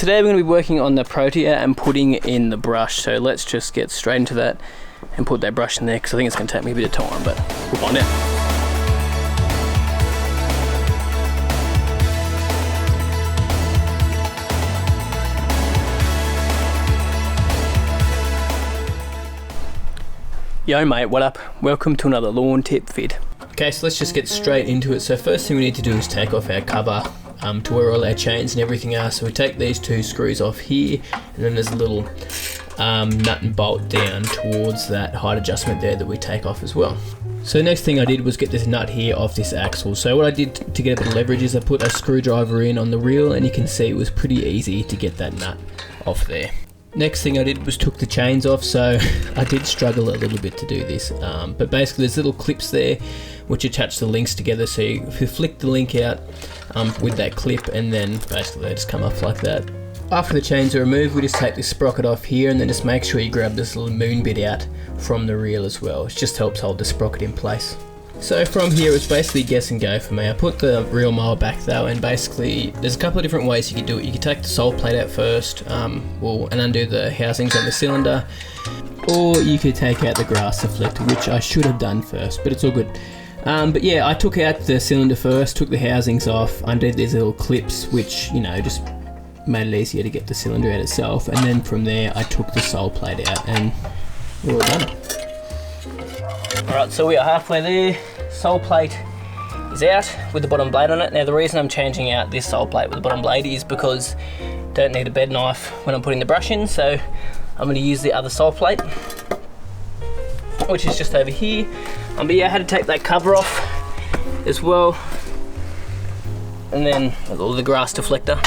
today we're going to be working on the Protea and putting in the brush, so let's just get straight into that and put that brush in there, because I think it's going to take me a bit of time, but we'll find out. Yo mate, what up? Welcome to another lawn tip vid. Okay, so let's just get straight into it. So first thing we need to do is take off our cover to where all our chains and everything are. So we take these two screws off here, and then there's a little nut and bolt down towards that height adjustment there that we take off as well. So the next thing I did was get this nut here off this axle. So what I did to get a bit of leverage is I put a screwdriver in on the reel, and you can see it was pretty easy to get that nut off there. Next thing I did was took the chains off, so I did struggle a little bit to do this, but basically there's little clips there which attach the links together, so if you flick the link out with that clip, and then basically they just come off like that. After the chains are removed, we just take this sprocket off here, and then just make sure you grab this little moon bit out from the reel as well. It just helps hold the sprocket in place. So from here it's basically guess and go for me. I put the reel mower back though, and basically there's a couple of different ways you can do it. You can take the sole plate out first, and undo the housings on the cylinder, or you could take out the grass deflector, which I should have done first, but it's all good. But yeah, I took out the cylinder first, took the housings off, undid these little clips, which, you know, just made it easier to get the cylinder out itself, and then from there I took the sole plate out, and we're all done. Alright, so we are halfway there. Sole plate is out with the bottom blade on it. Now the reason I'm changing out this sole plate with the bottom blade is because I don't need a bed knife when I'm putting the brush in, so I'm going to use the other sole plate, which is just over here. But yeah, I had to take that cover off as well, and then all the grass deflector,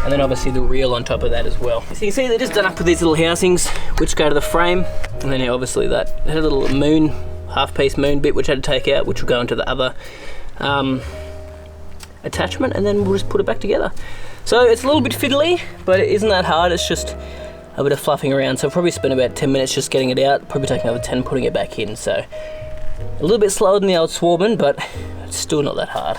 and then obviously the reel on top of that as well. So you can see they're just done up with these little housings which go to the frame, and then obviously that had a little moon, half-piece moon bit which I had to take out, which will go into the other attachment, and then we'll just put it back together. So it's a little bit fiddly, but it isn't that hard. It's just a bit of fluffing around, so I'll probably spend about 10 minutes just getting it out, probably take another 10 putting it back in. So a little bit slower than the old Swarman, but it's still not that hard.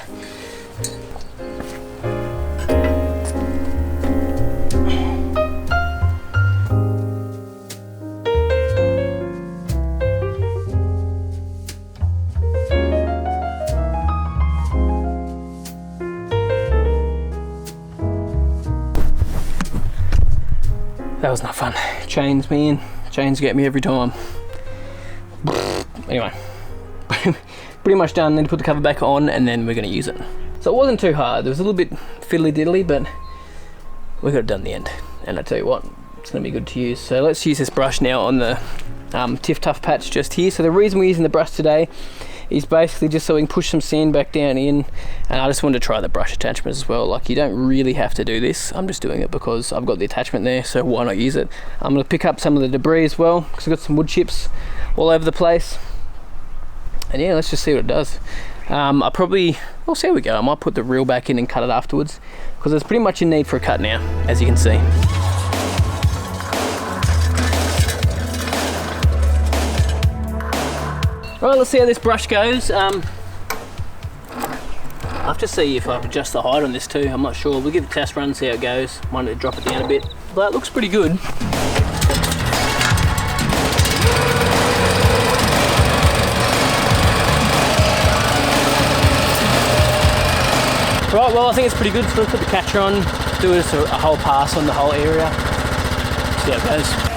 That was not fun. Chains, man. Chains get me every time. Anyway, pretty much done. Then to put the cover back on, and then we're going to use it. So it wasn't too hard. There was a little bit fiddly diddly, but we got it done in the end. And I tell you what, it's going to be good to use. So let's use this brush now on the TifTuf patch just here. So the reason we're using the brush today is basically just so we can push some sand back down in, and I just wanted to try the brush attachment as well. Like, you don't really have to do this. I'm just doing it because I've got the attachment there, so why not use it? I'm going to pick up some of the debris as well, because I've got some wood chips all over the place. And yeah, let's just see what it does. We'll see how we go. I might put the reel back in and cut it afterwards, because there's pretty much a need for a cut now, as you can see. Right, let's see how this brush goes. I'll have to see if I can adjust the height on this too. I'm not sure. We'll give it a test run and see how it goes. Might need to drop it down a bit, but it looks pretty good. Right, well, I think it's pretty good. So we'll put the catcher on, do a whole pass on the whole area, see how it goes.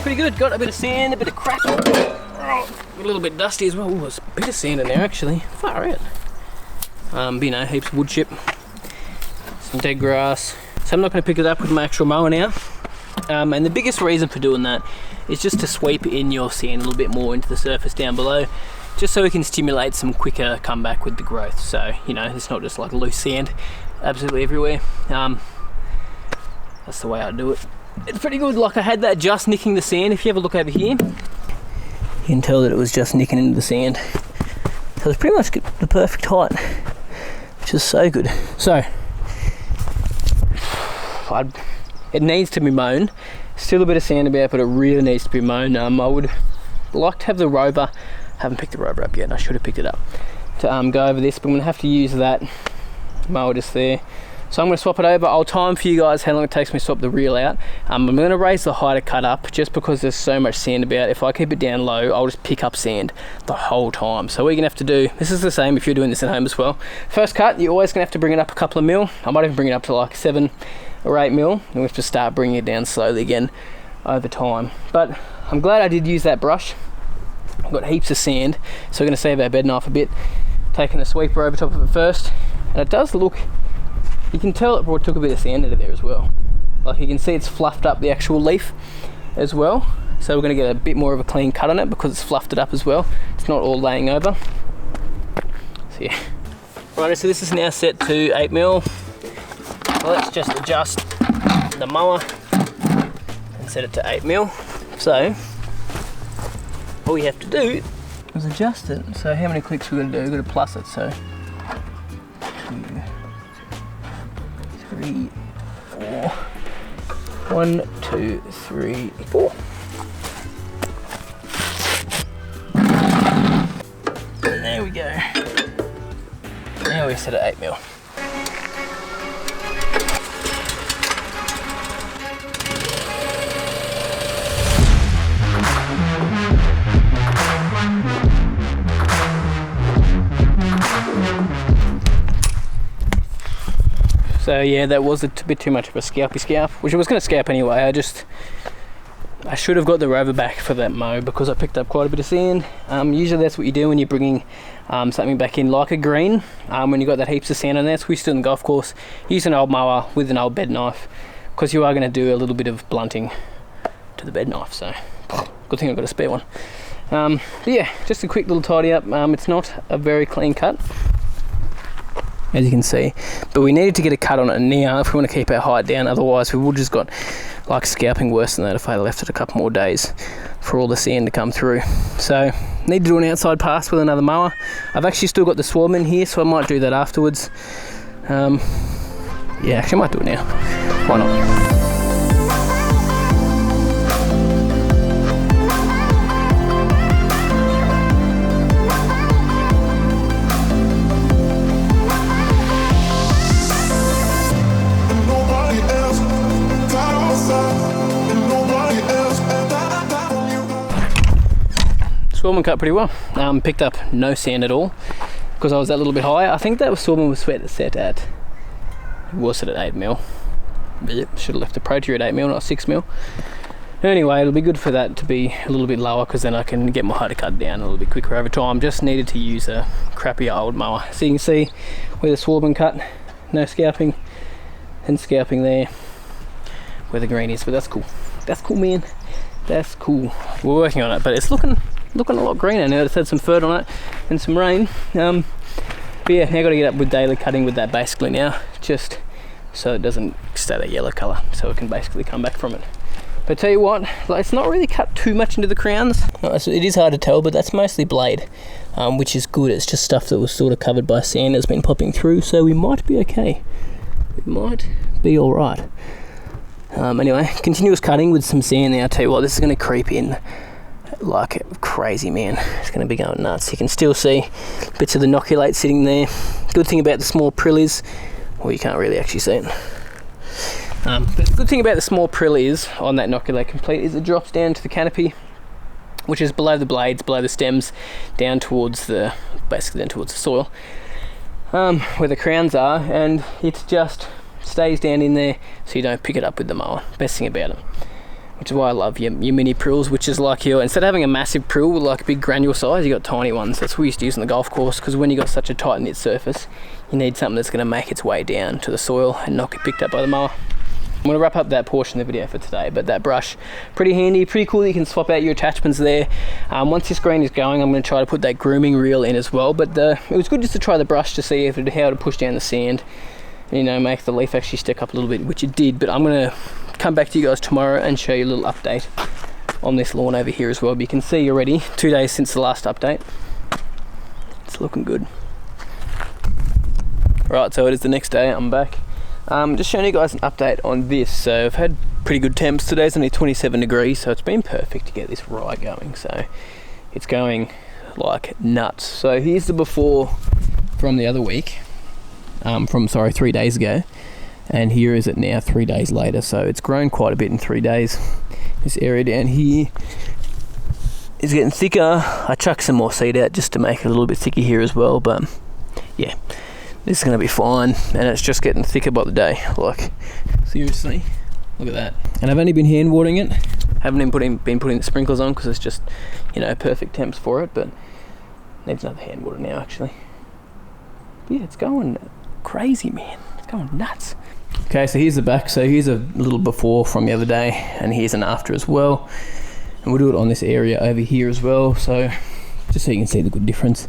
Pretty good. Got a bit of sand, a bit of crap. A little bit dusty as well. Ooh, there's a bit of sand in there actually. Far out. But, you know, heaps of wood chip, some dead grass. So I'm not going to pick it up with my actual mower now. And the biggest reason for doing that is just to sweep in your sand a little bit more into the surface down below, just so we can stimulate some quicker comeback with the growth. So, you know, it's not just like loose sand absolutely everywhere. That's the way I do it. It's pretty good. Like, I had that just nicking the sand. If you have a look over here, you can tell that it was just nicking into the sand. So it's pretty much the perfect height. which is so good. So it needs to be mown. Still a bit of sand about, but it really needs to be mown. I would like to have the rover, haven't picked the rover up yet, and I should have picked it up, to go over this, but I'm going to have to use that mower just there. So I'm going to swap it over. I'll time for you guys how long it takes me to swap the reel out. I'm going to raise the height of cut up just because there's so much sand about. If I keep it down low, I'll just pick up sand the whole time. So what you're going to have to do, this is the same if you're doing this at home as well. First cut, you're always going to have to bring it up a couple of mil. I might even bring it up to like 7 or 8 mil, and we have to start bringing it down slowly again over time. But I'm glad I did use that brush. I've got heaps of sand, so we're going to save our bed knife a bit. Taking a sweeper over top of it first, and it does look, you can tell it took a bit of sand out of there as well. Like you can see it's fluffed up the actual leaf as well, so we're going to get a bit more of a clean cut on it because it's fluffed it up as well. It's not all laying over. So yeah. Right, so this is now set to 8 mil. Well, let's just adjust the mower and set it to 8 mil. So all we have to do is adjust it. So how many clicks we're going to do? We're going to plus it. So 2, 3, 4. 1, 2, 3, 4. And there we go. Now we set it 8 mil. So yeah, that was a bit too much of a scalpy scalp, which I was going to scalp anyway. I should have got the rover back for that mow because I picked up quite a bit of sand. Usually that's what you do when you're bringing something back in like a green, when you've got that heaps of sand on there. So we stood on the golf course, use an old mower with an old bed knife, because you are going to do a little bit of blunting to the bed knife. So good thing I've got a spare one. But yeah, just a quick little tidy up. It's not a very clean cut, as you can see, but we needed to get a cut on it now if we want to keep our height down. Otherwise we would just got like scalping worse than that if I left it a couple more days for all the sand to come through. So need to do an outside pass with another mower. I've actually still got the swarm in here, so I might do that afterwards. Yeah, actually I might do it now. Why not? Swarman cut pretty well. Picked up no sand at all because I was that little bit higher. I think that swarman was set at, it was set at 8 mil. Should have left the Protea at 8 mil, not 6 mil. Anyway, it'll be good for that to be a little bit lower because then I can get my height cut down a little bit quicker over time. Just needed to use a crappy old mower. So you can see where the swarman cut, no scalping, and scalping there where the green is, but that's cool. That's cool, man. That's cool. We're working on it, but it's looking a lot greener now. It's had some fert on it and some rain. But yeah, now got to get up with daily cutting with that basically now, just so it doesn't stay that yellow colour, so it can basically come back from it. But tell you what, like, it's not really cut too much into the crowns. It is hard to tell, but that's mostly blade, which is good. It's just stuff that was sort of covered by sand that's been popping through, so we might be okay. We might be all right. Anyway, continuous cutting with some sand there. I'll tell you what, this is going to creep in like crazy, man. It's going to be going nuts. You can still see bits of the inoculate sitting there. Good thing about the small prill is, well, you can't really actually see it. But the good thing about the small prill is, on that inoculate complete, is it drops down to the canopy, which is below the blades, below the stems, down towards the, basically down towards the soil, where the crowns are, and it just stays down in there so you don't pick it up with the mower. Best thing about it. Which is why I love your mini prills, which is like your, instead of having a massive prill with like a big granule size, you got tiny ones. That's what we used to use on the golf course, because when you got such a tight knit surface, you need something that's going to make its way down to the soil and not get picked up by the mower. I'm going to wrap up that portion of the video for today, but that brush, pretty handy, pretty cool that you can swap out your attachments there. Once this green is going, I'm going to try to put that grooming reel in as well, but it was good just to try the brush to see how to push down the sand, you know, make the leaf actually stick up a little bit, which it did. But I'm going to come back to you guys tomorrow and show you a little update on this lawn over here as well. But you can see already 2 days since the last update, it's looking good. Right, so it is the next day, I'm back. Just showing you guys an update on this. So I've had pretty good temps. Today's only 27 degrees, so it's been perfect to get this rye going. So it's going like nuts. So here's the before from the other week, from 3 days ago, and here is it now 3 days later. So it's grown quite a bit in 3 days. This area down here is getting thicker. I chucked some more seed out just to make it a little bit thicker here as well, but yeah, this is going to be fine, and it's just getting thicker by the day. Like, seriously, look at that. And I've only been hand watering it. Haven't been putting the sprinklers on because it's just, you know, perfect temps for it, but needs another hand water now actually. But yeah, it's going crazy, man. It's going nuts. Okay, so here's the back. So here's a little before from the other day, and here's an after as well. And we'll do it on this area over here as well, so just so you can see the good difference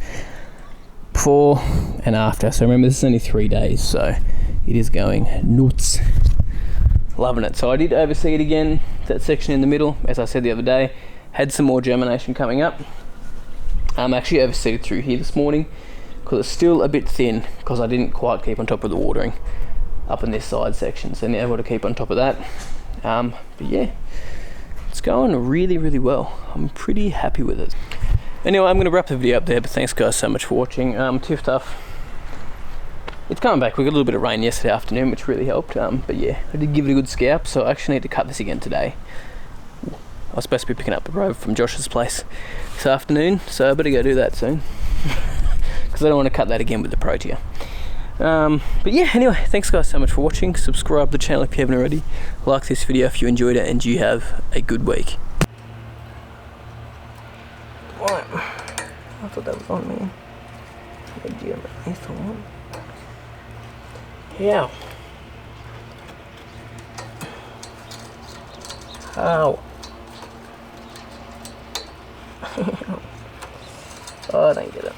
before and after. So remember, this is only 3 days, so it is going nuts. Loving it. So I did overseed again, that section in the middle, as I said the other day. Had some more germination coming up. Actually overseeded through here this morning because it's still a bit thin because I didn't quite keep on top of the watering up in this side section, so now I've got to keep on top of that. But yeah, it's going really, really well. I'm pretty happy with it. Anyway, I'm going to wrap the video up there, but thanks guys so much for watching. TifTuf, it's coming back. We got a little bit of rain yesterday afternoon, which really helped. But yeah, I did give it a good scalp, so I actually need to cut this again today. I was supposed to be picking up a robe from Josh's place this afternoon, so I better go do that soon. Because I don't want to cut that again with the Protea. But yeah, anyway, thanks guys so much for watching. Subscribe to the channel if you haven't already. Like this video if you enjoyed it, and you have a good week. Right. I thought that was on, man. Yeah. How? Oh, I don't get it.